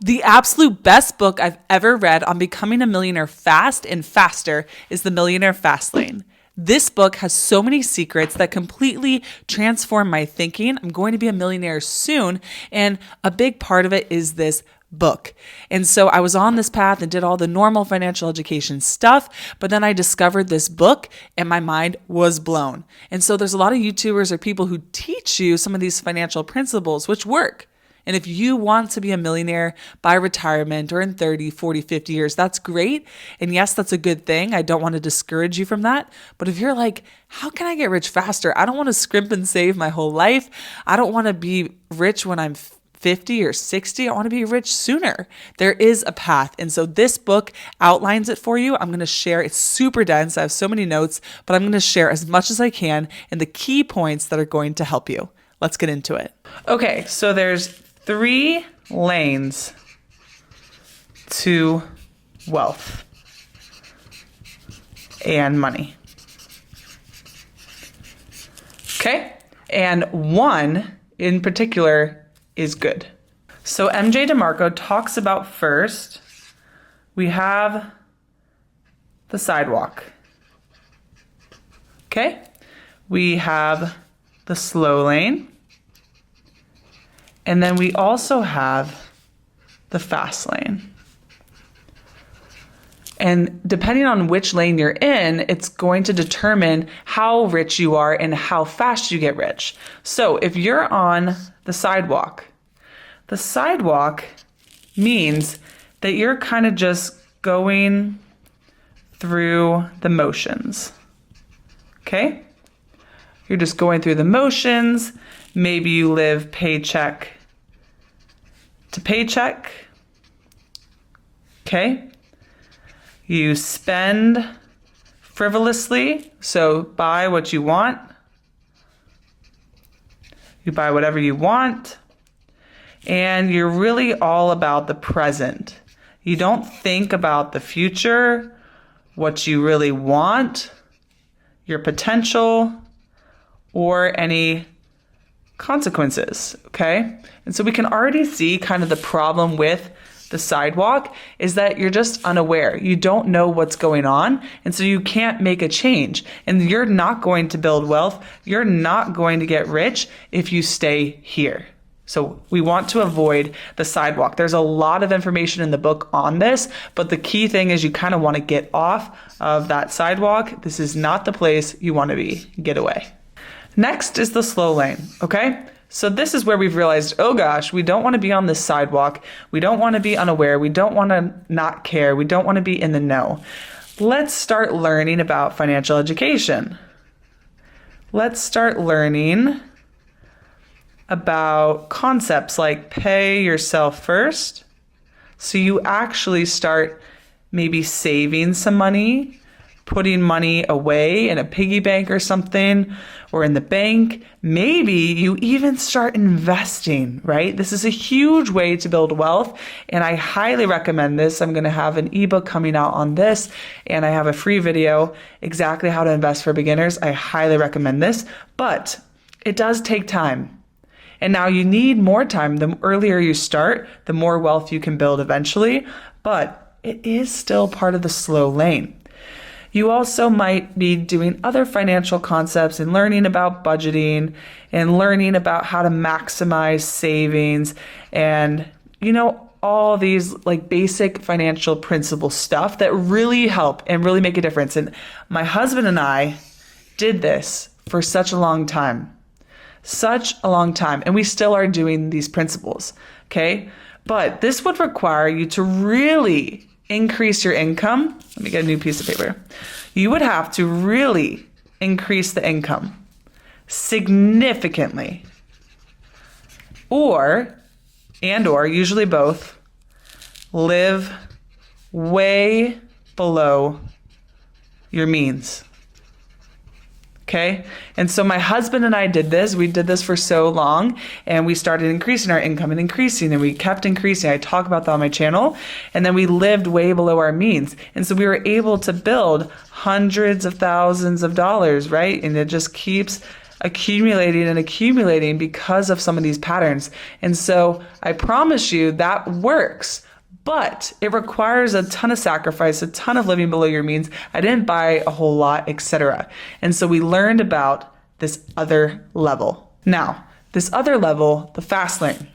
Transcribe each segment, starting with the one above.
The absolute best book I've ever read on becoming a millionaire fast and faster is The Millionaire Fast Lane. This book has so many secrets that completely transform my thinking. I'm going to be a millionaire soon, and a big part of it is this book. And so I was on this path and did all the normal financial education stuff, but then I discovered this book and my mind was blown. And so there's a lot of YouTubers or people who teach you some of these financial principles which work. And if you want to be a millionaire by retirement or in 30, 40, 50 years, that's great. And yes, that's a good thing. I don't want to discourage you from that. But if you're like, how can I get rich faster? I don't want to scrimp and save my whole life. I don't want to be rich when I'm 50 or 60. I want to be rich sooner. There is a path. And so this book outlines it for you. I'm going to share, it's super dense. I have so many notes, but I'm going to share as much as I can and the key points that are going to help you. Let's get into it. Okay, so there's 3 lanes to wealth and money. Okay, and one in particular is good. So MJ DeMarco talks about first, we have the sidewalk. Okay, we have the slow lane. And then we also have the fast lane. And depending on which lane you're in, it's going to determine how rich you are and how fast you get rich. So if you're on the sidewalk means that you're kind of just going through the motions. Okay? You're just going through the motions. Maybe you live paycheck to paycheck. Okay? You spend frivolously, so buy what you want. You buy whatever you want. And you're really all about the present. You don't think about the future, what you really want, your potential, or any consequences, okay? And so we can already see kind of the problem with the sidewalk is that you're just unaware. You don't know what's going on, and so you can't make a change. And you're not going to build wealth. You're not going to get rich if you stay here. So we want to avoid the sidewalk. There's a lot of information in the book on this, but the key thing is you kind of want to get off of that sidewalk. This is not the place you want to be. Get away. Next is the slow lane, okay? So this is where we've realized, oh gosh, we don't want to be on this sidewalk. We don't want to be unaware. We don't want to not care. We don't want to be in the know. Let's start learning about financial education. Let's start learning about concepts like pay yourself first. So you actually start maybe saving some money, putting money away in a piggy bank or something, or in the bank. Maybe you even start investing, right? This is a huge way to build wealth, and I highly recommend this. I'm going to have an ebook coming out on this, and I have a free video, exactly how to invest for beginners. I highly recommend this, but it does take time. And now you need more time. The earlier you start, the more wealth you can build eventually, but it is still part of the slow lane. You also might be doing other financial concepts and learning about budgeting and learning about how to maximize savings and, all these like basic financial principle stuff that really help and really make a difference. And my husband and I did this for such a long time. And we still are doing these principles, okay? But this would require you to really increase your income. Let me get a new piece of paper. You would have to really increase the income significantly, or usually both, live way below your means. Okay. And so my husband and I did this. We did this for so long, and we started increasing our income and we kept increasing. I talk about that on my channel. And then we lived way below our means. And so we were able to build hundreds of thousands of dollars, right? And it just keeps accumulating and accumulating because of some of these patterns. And so I promise you that works, but it requires a ton of sacrifice, a ton of living below your means. I didn't buy a whole lot, etc. And so we learned about this other level. Now, this other level, the fast lane.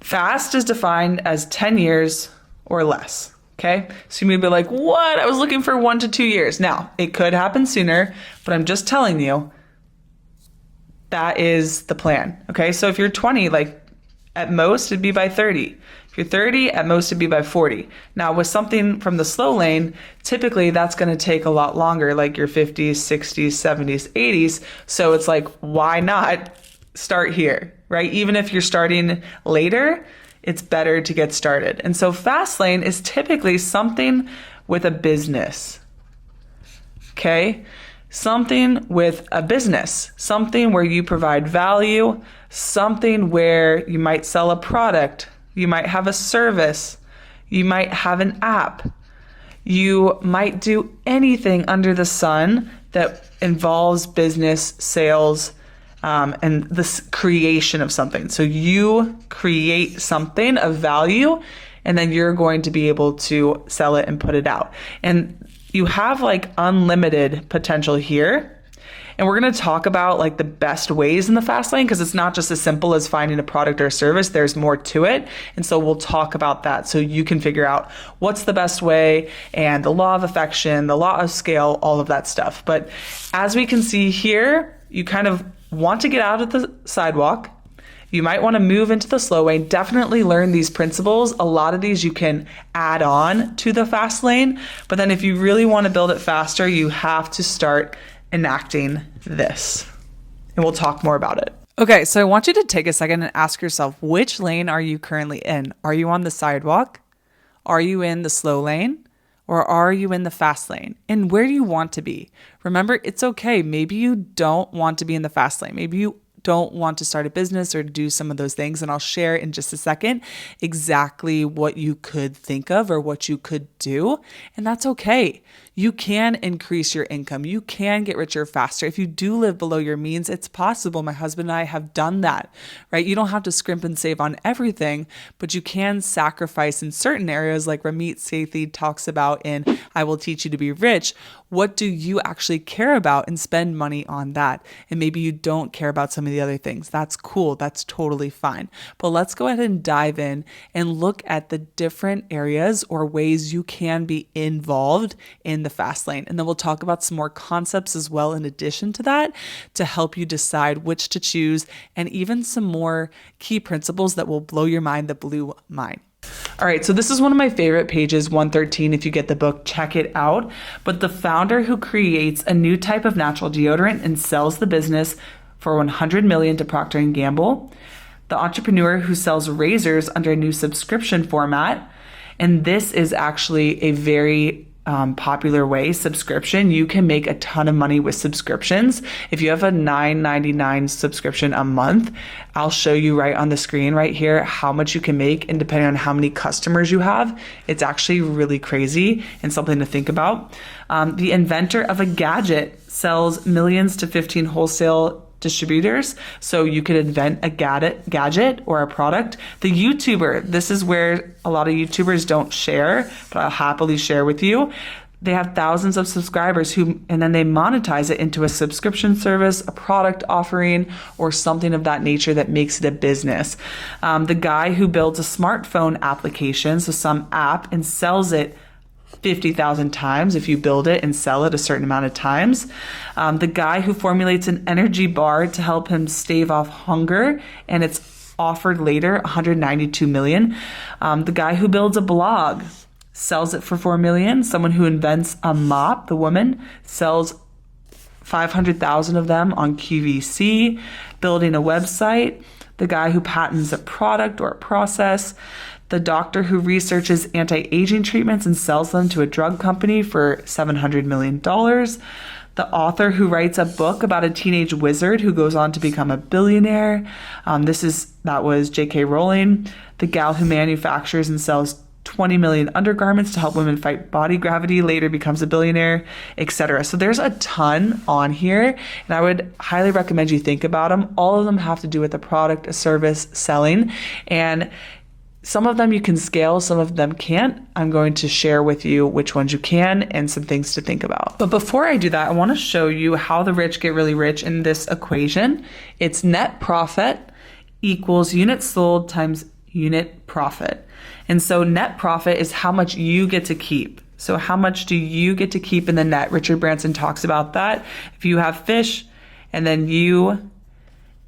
Fast is defined as 10 years or less. Okay, so you may be like, what? I was looking for 1 to 2 years. Now, it could happen sooner, but I'm just telling you that is the plan. Okay, so if you're 20, like at most it'd be by 30. If you're 30, at most it'd be by 40. Now, with something from the slow lane, typically that's going to take a lot longer, like your 50s, 60s, 70s, 80s. So it's like, why not start here, right? Even if you're starting later, it's better to get started. And so fast lane is typically something with a business, okay? Something with a business, something where you provide value, something where you might sell a product, you might have a service, you might have an app, you might do anything under the sun that involves business, sales, and this creation of something. So you create something of value, and then you're going to be able to sell it and put it out. And you have like unlimited potential here. And we're going to talk about like the best ways in the fast lane, because it's not just as simple as finding a product or a service. There's more to it. And so we'll talk about that so you can figure out what's the best way, and the law of affection, the law of scale, all of that stuff. But as we can see here, you kind of want to get out of the sidewalk. You might want to move into the slow lane. Definitely learn these principles. A lot of these you can add on to the fast lane. But then if you really want to build it faster, you have to start enacting this. And we'll talk more about it. Okay, so I want you to take a second and ask yourself, which lane are you currently in? Are you on the sidewalk? Are you in the slow lane? Or are you in the fast lane? And where do you want to be? Remember, it's okay. Maybe you don't want to be in the fast lane. Maybe you don't want to start a business or do some of those things. And I'll share in just a second exactly what you could think of or what you could do. And that's okay. You can increase your income. You can get richer faster. If you do live below your means, it's possible. My husband and I have done that, right? You don't have to scrimp and save on everything, but you can sacrifice in certain areas, like Ramit Sethi talks about in I Will Teach You to Be Rich. What do you actually care about, and spend money on that? And maybe you don't care about some of the other things. That's cool. That's totally fine. But let's go ahead and dive in and look at the different areas or ways you can be involved in the fast lane. And then we'll talk about some more concepts as well in addition to that to help you decide which to choose, and even some more key principles that will blow your mind, that blew mine. All right, so this is one of my favorite pages, 113. If you get the book, check it out. But the founder who creates a new type of natural deodorant and sells the business for $100 million to Procter & Gamble, the entrepreneur who sells razors under a new subscription format. And this is actually a very popular way, subscription. You can make a ton of money with subscriptions. If you have a $9.99 subscription a month, I'll show you right on the screen right here how much you can make, and depending on how many customers you have, it's actually really crazy and something to think about. The inventor of a gadget sells millions to 15 wholesale distributors. So you could invent a gadget or a product. The YouTuber, this is where a lot of YouTubers don't share, but I'll happily share with you. They have thousands of subscribers and then they monetize it into a subscription service, a product offering, or something of that nature that makes it a business. The guy who builds a smartphone application, so some app, and sells it 50,000 times if you build it and sell it a certain amount of times. The guy who formulates an energy bar to help him stave off hunger, and it's offered later, 192 million. The guy who builds a blog sells it for 4 million. Someone who invents a mop, the woman, sells 500,000 of them on QVC. Building a website, the guy who patents a product or a process, the doctor who researches anti-aging treatments and sells them to a drug company for $700 million, the author who writes a book about a teenage wizard who goes on to become a billionaire. That was J.K. Rowling. The gal who manufactures and sells 20 million undergarments to help women fight body gravity, later becomes a billionaire, etc. So there's a ton on here, and I would highly recommend you think about them. All of them have to do with a product, a service, selling, and some of them you can scale, some of them can't. I'm going to share with you which ones you can and some things to think about. But before I do that, I want to show you how the rich get really rich in this equation. It's net profit equals units sold times unit profit. And so net profit is how much you get to keep. So how much do you get to keep in the net? Richard Branson talks about that. If you have fish and then you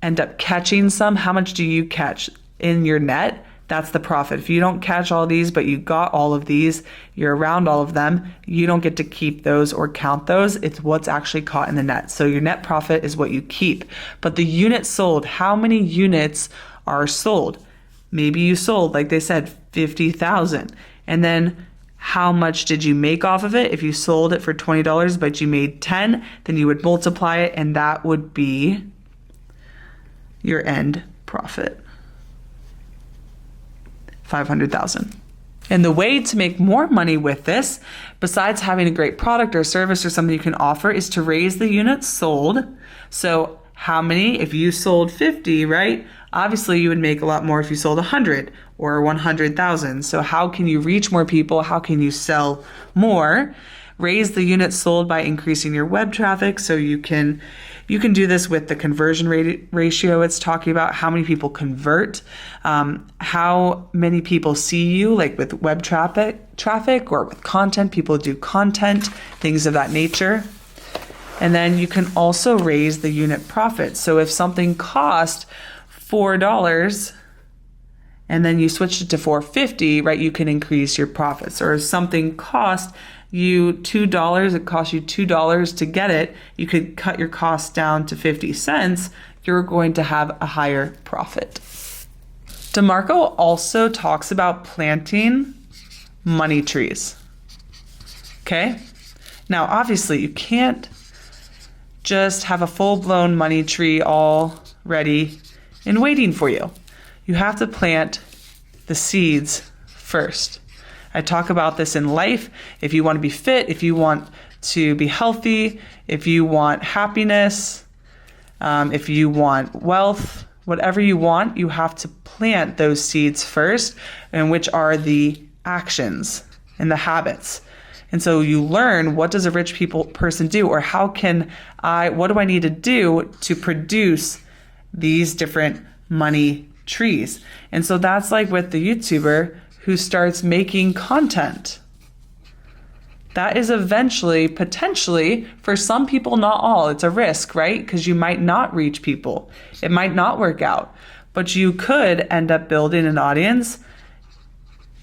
end up catching some, how much do you catch in your net? That's the profit. If you don't catch all these, but you got all of these, you're around all of them, you don't get to keep those or count those. It's what's actually caught in the net. So your net profit is what you keep. But the units sold, how many units are sold? Maybe you sold, like they said, 50,000. And then how much did you make off of it? If you sold it for $20, but you made 10, then you would multiply it, and that would be your end profit. 500,000. And the way to make more money with this, besides having a great product or service or something you can offer, is to raise the units sold. So how many? If you sold 50, right? Obviously you would make a lot more if you sold 100 or 100,000. So how can you reach more people? How can you sell more? Raise the units sold by increasing your web traffic. So you can do this with the conversion ratio. It's talking about how many people convert, how many people see you, like with web traffic or with content. People do content, things of that nature. And then you can also raise the unit profit. So if something cost $4 and then you switched it to $4.50, right, you can increase your profits. Or if something cost you $2, it costs you $2 to get it, you could cut your costs down to 50 cents, you're going to have a higher profit. DeMarco also talks about planting money trees. Okay? Now, obviously, you can't just have a full-blown money tree all ready and waiting for you. You have to plant the seeds first. I talk about this in life. If you want to be fit, if you want to be healthy, if you want happiness, if you want wealth, whatever you want, you have to plant those seeds first, and which are the actions and the habits. And so you learn, what does a rich person do? Or what do I need to do to produce these different money trees? And so that's like with the YouTuber who starts making content. That is eventually, potentially, for some people, not all, it's a risk, right? Because you might not reach people. It might not work out. But you could end up building an audience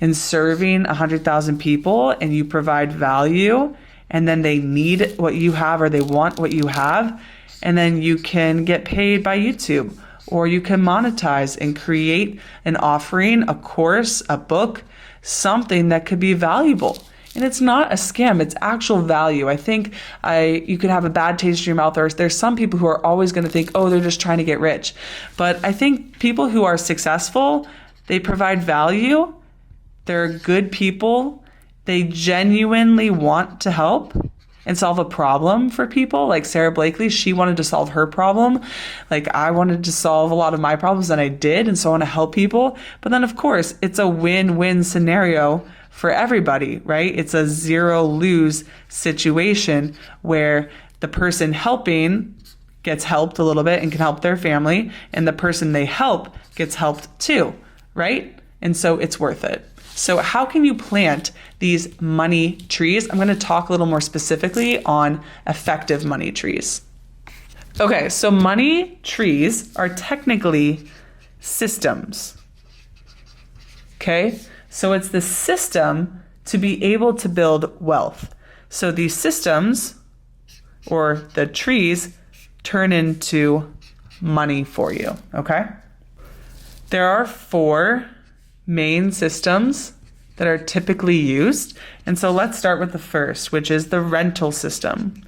and serving 100,000 people, and you provide value, and then they need what you have or they want what you have, and then you can get paid by YouTube. Or you can monetize and create an offering, a course, a book, something that could be valuable. And it's not a scam, it's actual value. I think you could have a bad taste in your mouth, or there's some people who are always going to think, oh, they're just trying to get rich. But I think people who are successful, they provide value, they're good people, they genuinely want to help and solve a problem for people. Like Sarah Blakely, she wanted to solve her problem. Like I wanted to solve a lot of my problems, and I did, and so I want to help people. But then of course, it's a win-win scenario for everybody, right? It's a zero-lose situation where the person helping gets helped a little bit and can help their family, and the person they help gets helped too, right? And so it's worth it. So how can you plant these money trees? I'm going to talk a little more specifically on effective money trees. Okay, so money trees are technically systems. Okay, so it's the system to be able to build wealth. So these systems, or the trees, turn into money for you, okay? There are 4 main systems that are typically used. And so let's start with the first, which is the rental system.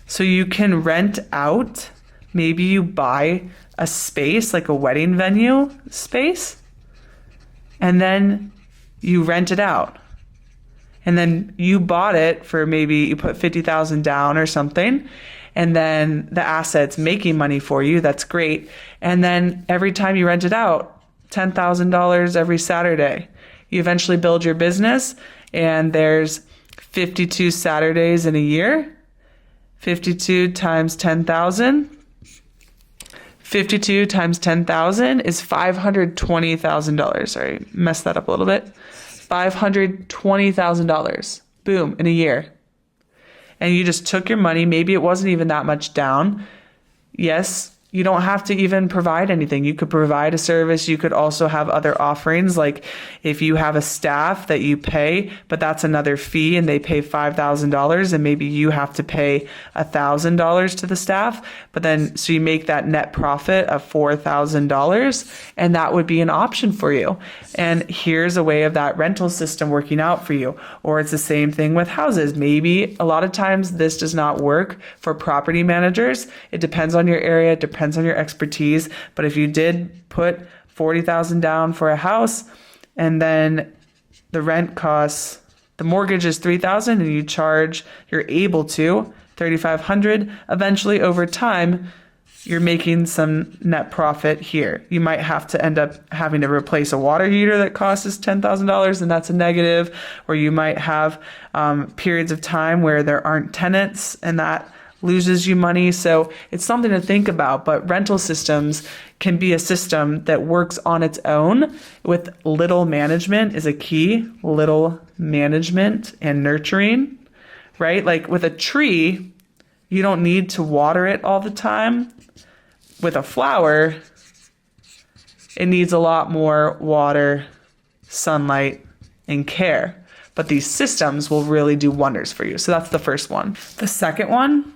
So you can rent out, maybe you buy a space, like a wedding venue space, and then you rent it out. And then you bought it for maybe you put 50,000 down or something. And then the asset's making money for you. That's great. And then every time you rent it out, $10,000 every Saturday. You eventually build your business and there's 52 Saturdays in a year. 52 times 10,000. 52 times 10,000 is $520,000. Sorry, messed that up a little bit. $520,000. Boom, in a year. And you just took your money. Maybe it wasn't even that much down. Yes, you don't have to even provide anything. You could provide a service. You could also have other offerings. Like if you have a staff that you pay, but that's another fee and they pay $5,000 and maybe you have to pay $1,000 to the staff. But then, so you make that net profit of $4,000 and that would be an option for you. And here's a way of that rental system working out for you. Or it's the same thing with houses. Maybe a lot of times this does not work for property managers. It depends on your area. It depends on your expertise. But if you did put 40,000 down for a house and then the rent costs, the mortgage is 3,000 and you're able to 3,500, eventually over time, you're making some net profit here. You might have to end up having to replace a water heater that costs us $10,000 and that's a negative, or you might have periods of time where there aren't tenants and that loses you money. So it's something to think about, but rental systems can be a system that works on its own with little management is a key. Little management and nurturing, right? Like with a tree, you don't need to water it all the time. With a flower, it needs a lot more water, sunlight, and care. But these systems will really do wonders for you. So that's the first one. The second one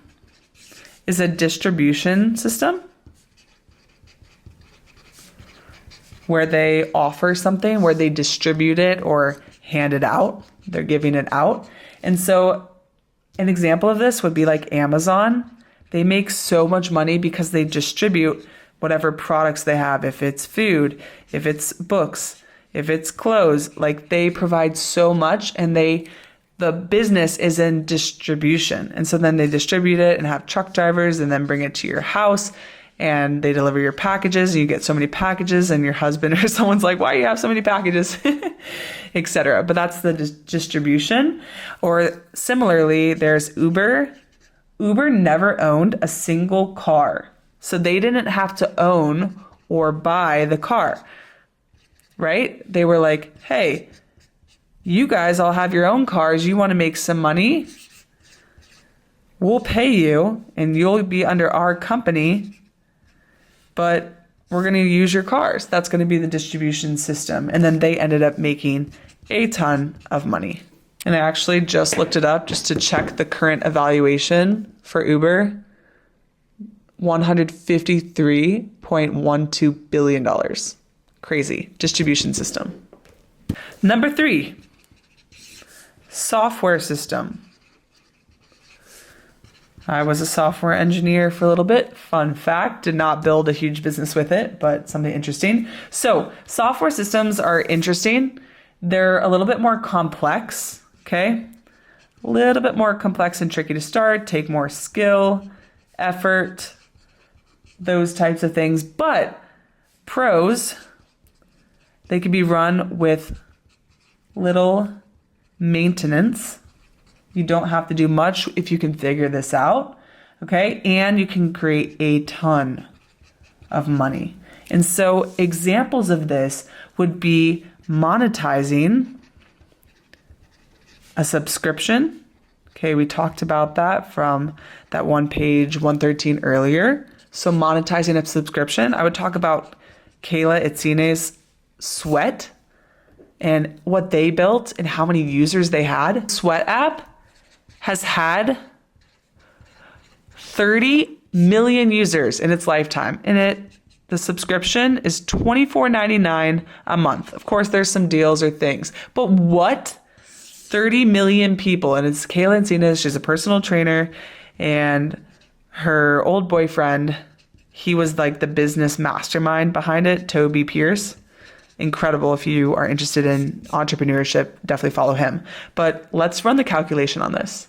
is a distribution system where they offer something, where they distribute it or hand it out. They're giving it out. And so an example of this would be like Amazon. They make so much money because they distribute whatever products they have. If it's food, if it's books, if it's clothes, like they provide so much and the business is in distribution. And so then they distribute it and have truck drivers and then bring it to your house and they deliver your packages and you get so many packages and your husband or someone's like, why do you have so many packages, etc. But that's the distribution. Or similarly, there's Uber. Uber never owned a single car. So they didn't have to own or buy the car, right? They were like, hey, you guys all have your own cars. You want to make some money? We'll pay you and you'll be under our company, but we're going to use your cars. That's going to be the distribution system. And then they ended up making a ton of money. And I actually just looked it up just to check the current evaluation for Uber. $153.12 billion. Crazy. Distribution system. Number 3, software system. I was a software engineer for a little bit. Fun fact, did not build a huge business with it, but something interesting. So software systems are interesting. They're a little bit more complex, okay? A little bit more complex and tricky to start, take more skill, effort, those types of things. But pros, they can be run with little maintenance. You don't have to do much if you can figure this out, okay? And you can create a ton of money. And so examples of this would be monetizing a subscription. Okay, we talked about that from that one page 113 earlier. So monetizing a subscription. I would talk about Kayla Itzine's Sweat and what they built and how many users they had. Sweat app has had 30 million users in its lifetime. And the subscription is $24.99 a month. Of course, there's some deals or things. But what? 30 million people. And it's Kayla Itzine. She's a personal trainer. And her old boyfriend, he was like the business mastermind behind it, Toby Pierce. incredible. If you are interested in entrepreneurship, definitely follow him. But let's run the calculation on this.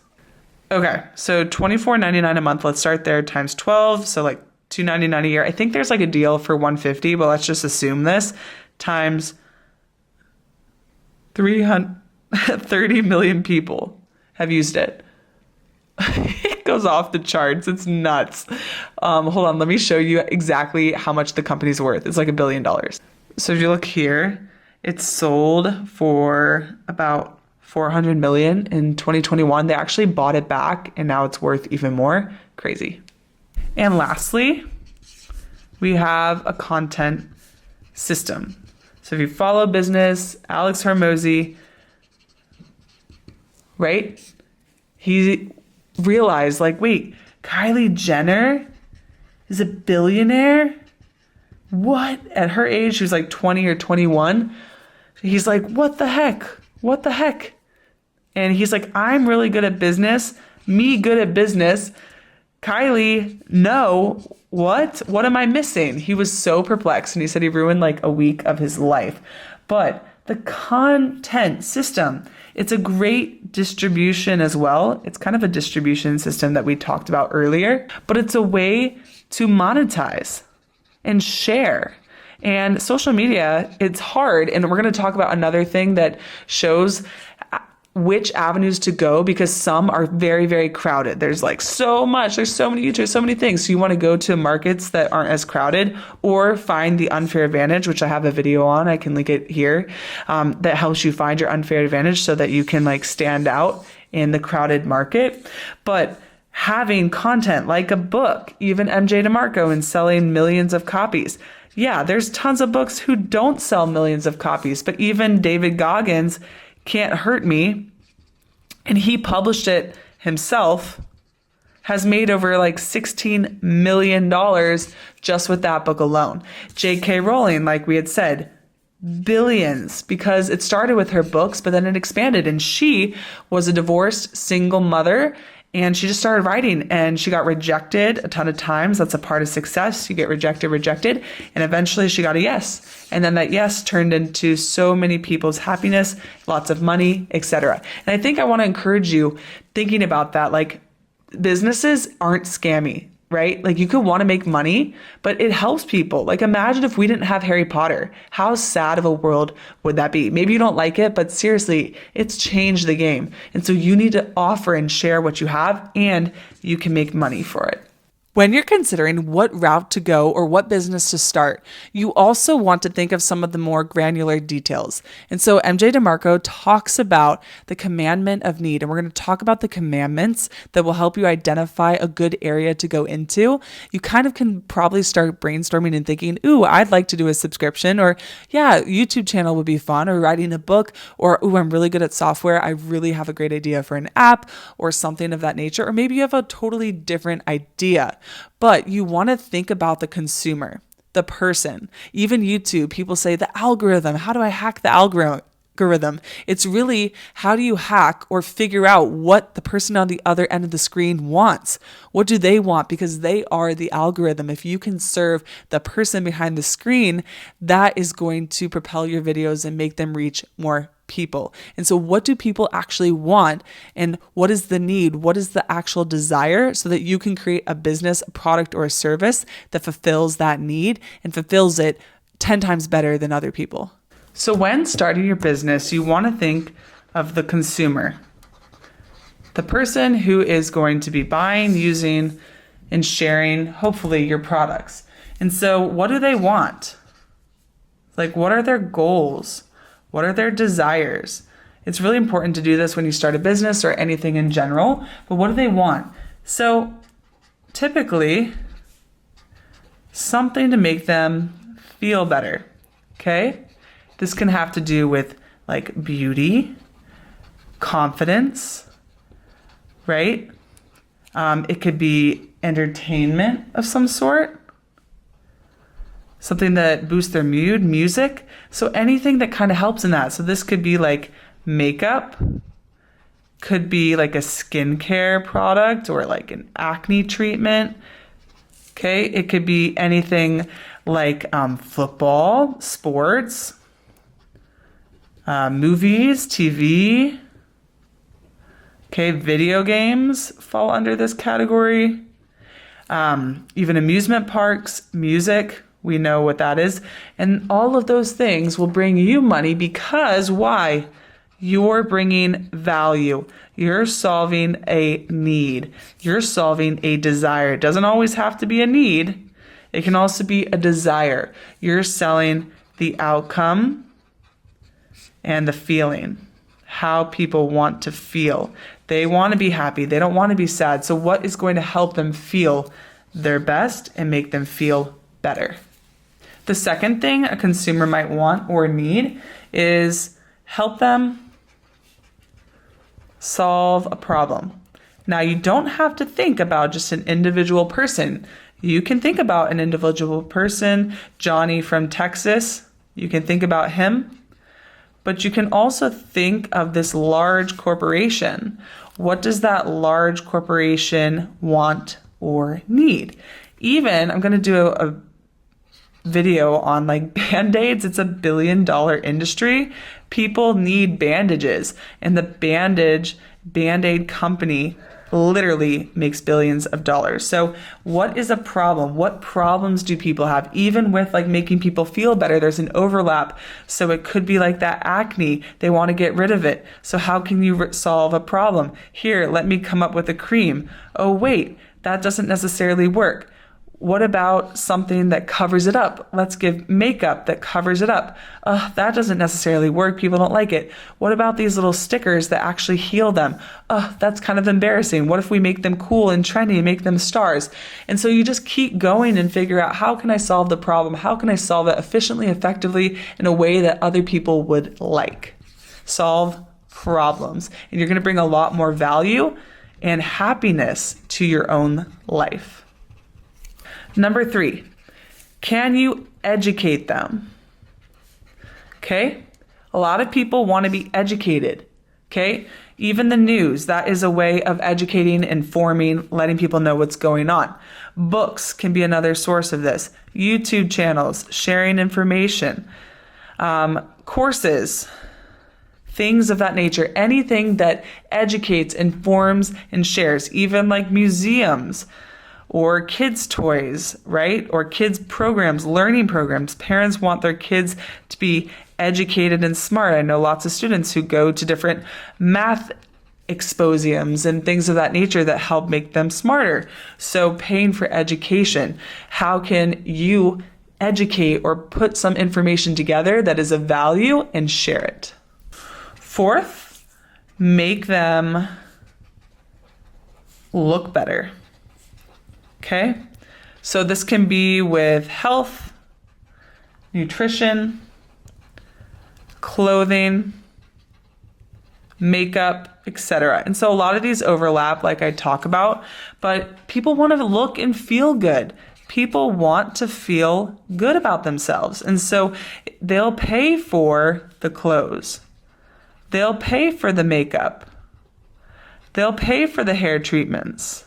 Okay, so $24.99 a month. Let's start there times 12. So like $299 a year. I think there's like a deal for $150, but let's just assume this times 330 million people have used it. It goes off the charts. It's nuts. Hold on. Let me show you exactly how much the company's worth. It's like $1 billion. So if you look here, it's sold for about 400 million in 2021. They actually bought it back and now it's worth even more. Crazy. And lastly, we have a content system. So if you follow business, Alex Hormozy, right? He realized like, wait, Kylie Jenner is a billionaire? What? At her age, she was like 20 or 21. He's like, what the heck? What the heck? And he's like, I'm really good at business. Me good at business. Kylie, no. What? What am I missing? He was so perplexed and he said he ruined like a week of his life. But the content system, it's a great distribution as well. It's kind of a distribution system that we talked about earlier, but it's a way to monetize and share. And social media, it's hard. And we're going to talk about another thing that shows which avenues to go because some are very, very crowded. There's like so much, there's so many YouTubers, so many things. So you want to go to markets that aren't as crowded or find the unfair advantage, which I have a video on. I can link it here. That helps you find your unfair advantage so that you can like stand out in the crowded market. But having content like a book, even MJ DeMarco, and selling millions of copies. Yeah, there's tons of books who don't sell millions of copies, but even David Goggins, Can't Hurt Me, and he published it himself, has made over like $16 million just with that book alone. J.K. Rowling, like we had said, billions, because it started with her books, but then it expanded. And she was a divorced single mother, and she just started writing, and she got rejected a ton of times. That's a part of success. You get rejected, and eventually she got a yes. And then that yes turned into so many people's happiness, lots of money, etc. And I think I want to encourage you thinking about that. Like, businesses aren't scammy, right? Like, you could want to make money, but it helps people. Like, imagine if we didn't have Harry Potter. How sad of a world would that be? Maybe you don't like it, but seriously, it's changed the game. And so you need to offer and share what you have, and you can make money for it. When you're considering what route to go or what business to start, you also want to think of some of the more granular details. And so MJ DeMarco talks about the commandment of need, and we're going to talk about the commandments that will help you identify a good area to go into. You kind of can probably start brainstorming and thinking, ooh, I'd like to do a subscription, or yeah, YouTube channel would be fun, or writing a book, or ooh, I'm really good at software. I really have a great idea for an app or something of that nature. Or maybe you have a totally different idea. But you want to think about the consumer, the person. Even YouTube, people say the algorithm. How do I hack the algorithm? It's really, how do you hack or figure out what the person on the other end of the screen wants? What do they want? Because they are the algorithm. If you can serve the person behind the screen, that is going to propel your videos and make them reach more people. And so what do people actually want, and what is the need? What is the actual desire, so that you can create a business, a product, or a service that fulfills that need and fulfills it 10 times better than other people. So when starting your business, you want to think of the consumer, the person who is going to be buying, using, and sharing, hopefully, your products. And so what do they want? Like, what are their goals? What are their desires? It's really important to do this when you start a business or anything in general, but what do they want? So typically, something to make them feel better, okay? This can have to do with like beauty, confidence, right? It could be entertainment of some sort, something that boosts their mood, music. So anything that kind of helps in that. So this could be like makeup, could be like a skincare product or like an acne treatment. Okay, it could be anything like football, sports, Movies, TV. Okay, video games fall under this category. Even amusement parks, music, we know what that is. And all of those things will bring you money because why? You're bringing value. You're solving a need. You're solving a desire. It doesn't always have to be a need. It can also be a desire. You're selling the outcome and the feeling, how people want to feel. They want to be happy. They don't want to be sad. So what is going to help them feel their best and make them feel better? The second thing a consumer might want or need is help them solve a problem. Now, you don't have to think about just an individual person. You can think about an individual person, Johnny from Texas. You can think about him. But you can also think of this large corporation. What does that large corporation want or need? Even, I'm going to do a video on like Band-Aids. It's $1 billion industry. People need bandages, and the Band-Aid company literally makes billions of dollars. So what is a problem? What problems do people have? Even with like making people feel better, there's an overlap. So it could be like that acne. They want to get rid of it. So how can you solve a problem? Here, let me come up with a cream. Oh, wait, that doesn't necessarily work. What about something that covers it up? Let's give makeup that covers it up. That doesn't necessarily work. People don't like it. What about these little stickers that actually heal them? That's kind of embarrassing. What if we make them cool and trendy and make them stars? And so you just keep going and figure out, how can I solve the problem? How can I solve it efficiently, effectively, in a way that other people would like? Solve problems. And you're going to bring a lot more value and happiness to your own life. Number 3, can you educate them? Okay, a lot of people want to be educated. Okay, even the news, that is a way of educating, informing, letting people know what's going on. Books can be another source of this. YouTube channels, sharing information, courses, things of that nature. Anything that educates, informs, and shares, even like museums, or kids' toys, right? Or kids' programs, learning programs. Parents want their kids to be educated and smart. I know lots of students who go to different math exposiums and things of that nature that help make them smarter. So paying for education. How can you educate or put some information together that is of value and share it? 4th, make them look better. Okay, so this can be with health, nutrition, clothing, makeup, etc. And so a lot of these overlap, like I talk about, but people want to look and feel good. People want to feel good about themselves. And so they'll pay for the clothes. They'll pay for the makeup. They'll pay for the hair treatments.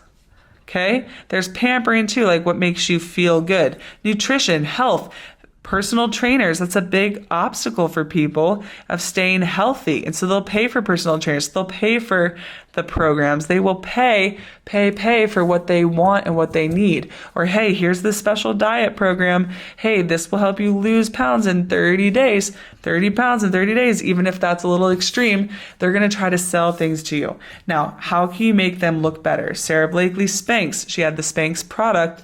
Okay, there's pampering too, like what makes you feel good. Nutrition, health, personal trainers, that's a big obstacle for people of staying healthy. And so they'll pay for personal trainers. They'll pay for the programs. They will pay for what they want and what they need. Or, hey, here's this special diet program. Hey, this will help you lose pounds in 30 days, 30 pounds in 30 days. Even if that's a little extreme, they're going to try to sell things to you. Now, how can you make them look better? Sarah Blakely Spanx, she had the Spanx product,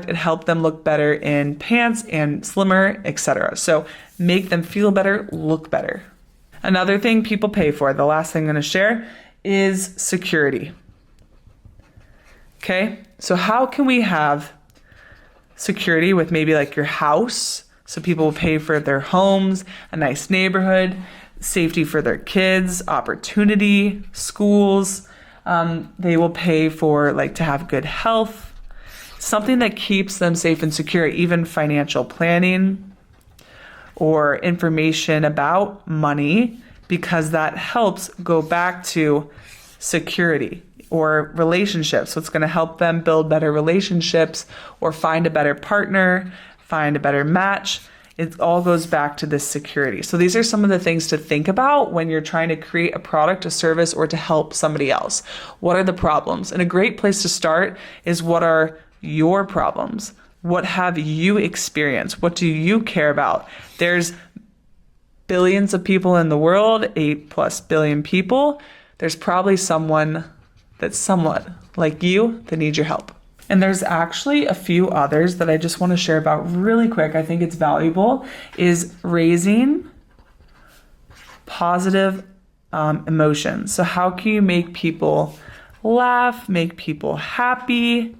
it helped them look better in pants and slimmer, etc. So make them feel better, look better. Another thing people pay for, the last thing I'm going to share, is security. Okay, so how can we have security with maybe like your house? So people will pay for their homes, a nice neighborhood, safety for their kids, opportunity, schools. They will pay for like to have good health, something that keeps them safe and secure, even financial planning or information about money, because that helps go back to security or relationships. So it's going to help them build better relationships or find a better partner, find a better match. It all goes back to this security. So these are some of the things to think about when you're trying to create a product, a service, or to help somebody else. What are the problems? And a great place to start is, what are your problems? What have you experienced? What do you care about? There's billions of people in the world, 8+ billion people. There's probably someone that's somewhat like you that needs your help. And there's actually a few others that I just want to share about really quick. I think it's valuable, is raising positive emotions. So how can you make people laugh, make people happy,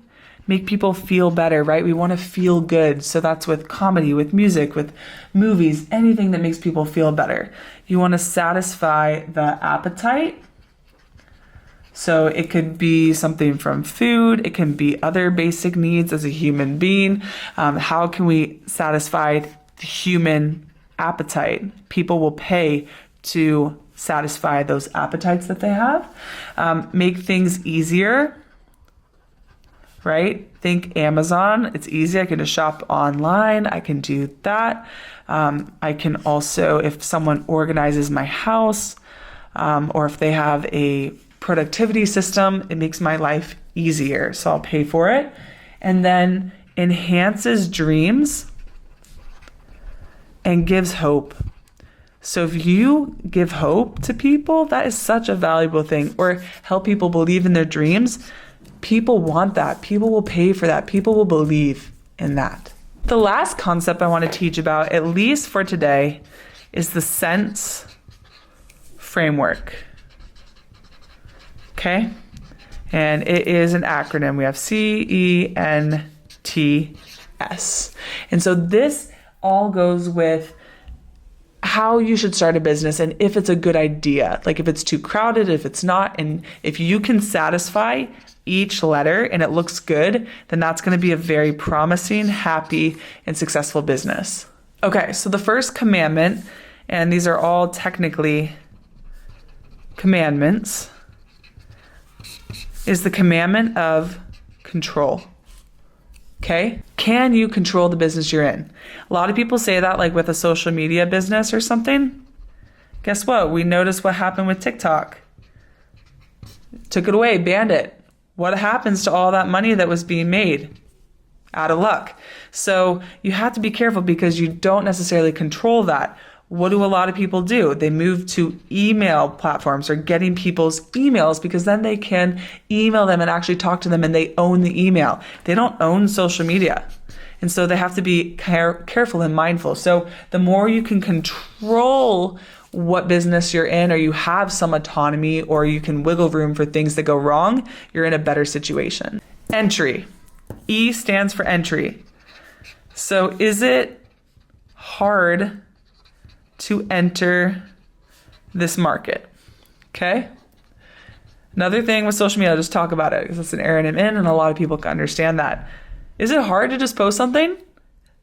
make people feel better, right? We want to feel good. So that's with comedy, with music, with movies, anything that makes people feel better. You want to satisfy the appetite. So it could be something from food. It can be other basic needs as a human being. How can we satisfy the human appetite? People will pay to satisfy those appetites that they have. Make things easier, right? Think Amazon. It's easy. I can just shop online. I can do that. I can also, if someone organizes my house, or if they have a productivity system, it makes my life easier. So I'll pay for it. And then enhances dreams and gives hope. So if you give hope to people, that is such a valuable thing. Or help people believe in their dreams. People want that. People will pay for that. People will believe in that. The last concept I want to teach about, at least for today, is the sense framework. Okay? And it is an acronym. We have CENTS. And so this all goes with how you should start a business and if it's a good idea. Like if it's too crowded, if it's not, and if you can satisfy each letter and it looks good, then that's going to be a very promising, happy, and successful business. Okay, so the first commandment, and these are all technically commandments, is the commandment of control. Okay? Can you control the business you're in? A lot of people say that like with a social media business or something. Guess what? We noticed what happened with TikTok. Took it away, banned it. What happens to all that money that was being made? Out of luck. So you have to be careful because you don't necessarily control that. What do a lot of people do? They move to email platforms or getting people's emails because then they can email them and actually talk to them and they own the email. They don't own social media. And so they have to be careful and mindful. So the more you can control what business you're in, or you have some autonomy, or you can wiggle room for things that go wrong, you're in a better situation. Entry. E stands for entry. So is it hard to enter this market? Okay. Another thing with social media, I'll just talk about it because it's an errand I'm in and a lot of people can understand that. Is it hard to just post something?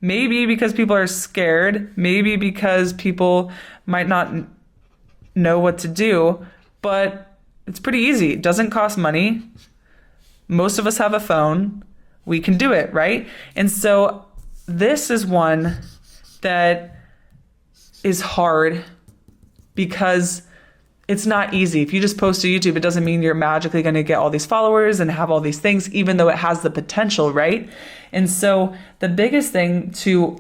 Maybe because people are scared, maybe because people might not know what to do, but it's pretty easy. It doesn't cost money. Most of us have a phone. We can do it, right? And so this is one that is hard because it's not easy. If you just post to YouTube, it doesn't mean you're magically going to get all these followers and have all these things, even though it has the potential, right? And so the biggest thing to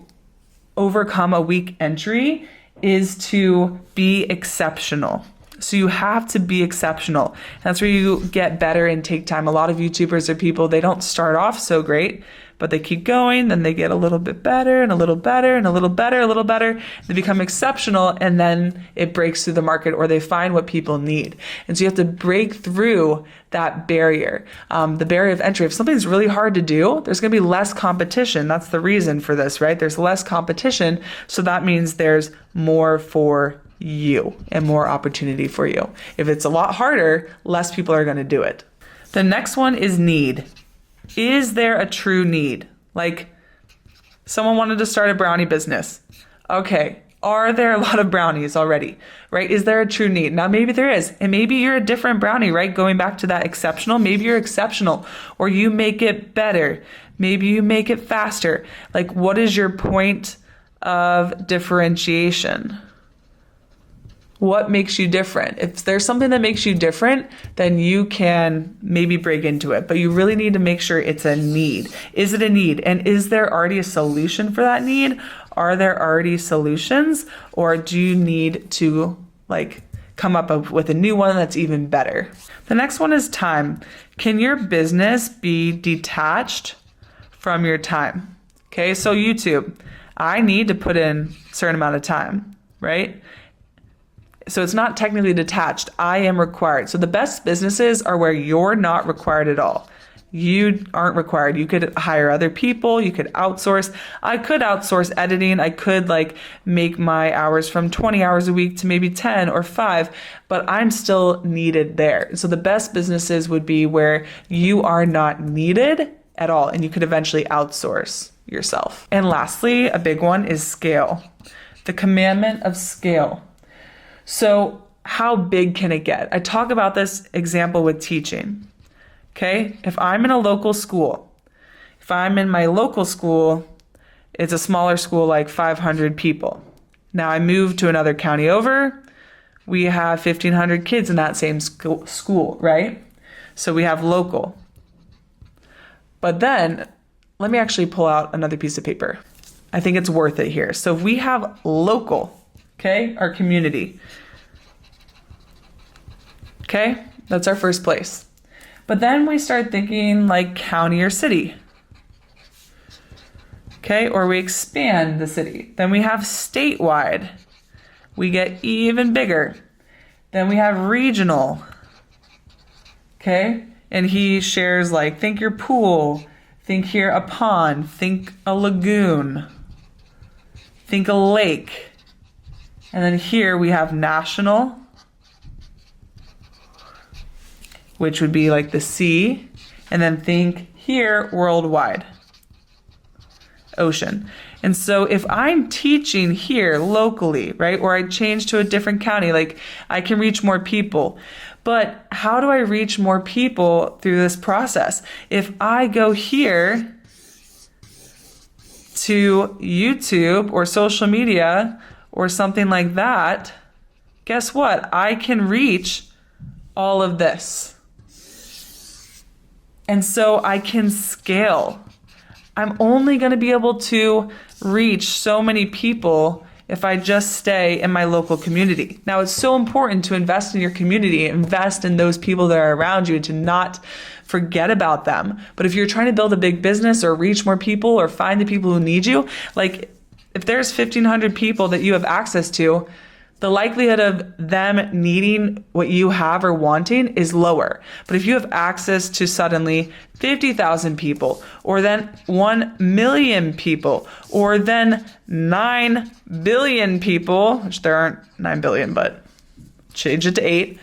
overcome a weak entry is to be exceptional. So you have to be exceptional. That's where you get better and take time. A lot of YouTubers are people, they don't start off so great, but they keep going, then they get a little bit better and a little better and a little better, a little better. They become exceptional and then it breaks through the market or they find what people need. And so you have to break through that barrier, the barrier of entry. If something's really hard to do, there's going to be less competition. That's the reason for this, right? There's less competition. So that means there's more for you and more opportunity for you. If it's a lot harder, less people are going to do it. The next one is need. Is there a true need? Like someone wanted to start a brownie business. Okay. Are there a lot of brownies already, right? Is there a true need? Now, maybe there is. And maybe you're a different brownie, right? Going back to that exceptional, maybe you're exceptional or you make it better. Maybe you make it faster. Like what is your point of differentiation. What makes you different? If there's something that makes you different, then you can maybe break into it, but you really need to make sure it's a need. Is it a need? And is there already a solution for that need? Are there already solutions? Or do you need to come up with a new one that's even better? The next one is time. Can your business be detached from your time? Okay, so YouTube, I need to put in a certain amount of time, right? So it's not technically detached. I am required. So the best businesses are where you're not required at all. You aren't required. You could hire other people. You could outsource. I could outsource editing. I could make my hours from 20 hours a week to maybe 10 or 5, but I'm still needed there. So the best businesses would be where you are not needed at all, and you could eventually outsource yourself. And lastly, a big one is scale. The commandment of scale. So how big can it get? I talk about this example with teaching. Okay, if I'm in a local school, if I'm in my local school, it's a smaller school, like 500 people. Now I move to another county over, we have 1,500 kids in that same school, right? So we have local. But then, let me actually pull out another piece of paper. I think it's worth it here. So if we have local, okay, our community. Okay, that's our first place. But then we start thinking like county or city. Okay, or we expand the city. Then we have statewide. We get even bigger. Then we have regional. Okay, and he shares think your pool, think here a pond, think a lagoon, think a lake. And then here we have national, which would be like the sea. And then think here worldwide, ocean. And so if I'm teaching here locally, right, or I change to a different county, I can reach more people. But how do I reach more people through this process? If I go here to YouTube or social media or something like that, guess what? I can reach all of this. And so I can scale. I'm only going to be able to reach so many people if I just stay in my local community. Now, it's so important to invest in your community, invest in those people that are around you, to not forget about them. But if you're trying to build a big business or reach more people or find the people who need you, if there's 1,500 people that you have access to, the likelihood of them needing what you have or wanting is lower. But if you have access to suddenly 50,000 people, or then 1 million people, or then 9 billion people, which there aren't 9 billion, but change it to 8,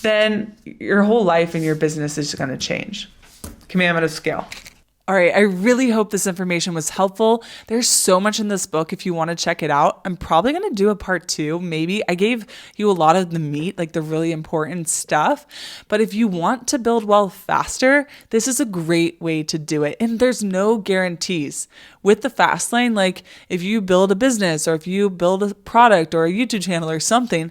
then your whole life and your business is going to change. Commandment of scale. All right, I really hope this information was helpful. There's so much in this book if you want to check it out. I'm probably going to do a part 2, maybe. I gave you a lot of the meat, the really important stuff. But if you want to build wealth faster, this is a great way to do it. And there's no guarantees. With the fast lane, if you build a business or if you build a product or a YouTube channel or something,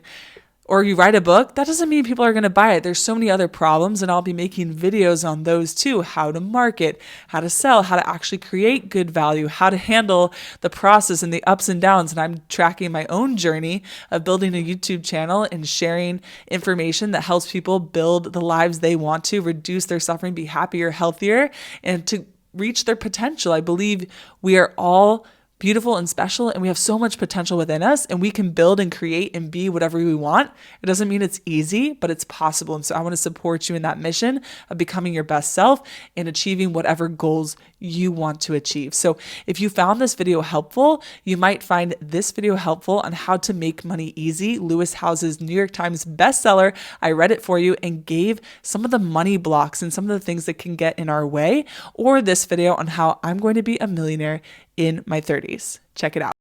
or you write a book, that doesn't mean people are going to buy it. There's so many other problems, and I'll be making videos on those too. How to market, how to sell, how to actually create good value, how to handle the process and the ups and downs. And I'm tracking my own journey of building a YouTube channel and sharing information that helps people build the lives they want to, reduce their suffering, be happier, healthier, and to reach their potential. I believe we are all beautiful and special, and we have so much potential within us, and we can build and create and be whatever we want. It doesn't mean it's easy, but it's possible. And so I want to support you in that mission of becoming your best self and achieving whatever goals you want to achieve. So if you found this video helpful, you might find this video helpful on how to make money easy. Lewis Howes's New York Times bestseller. I read it for you and gave some of the money blocks and some of the things that can get in our way, or this video on how I'm going to be a millionaire in my 30s. Check it out.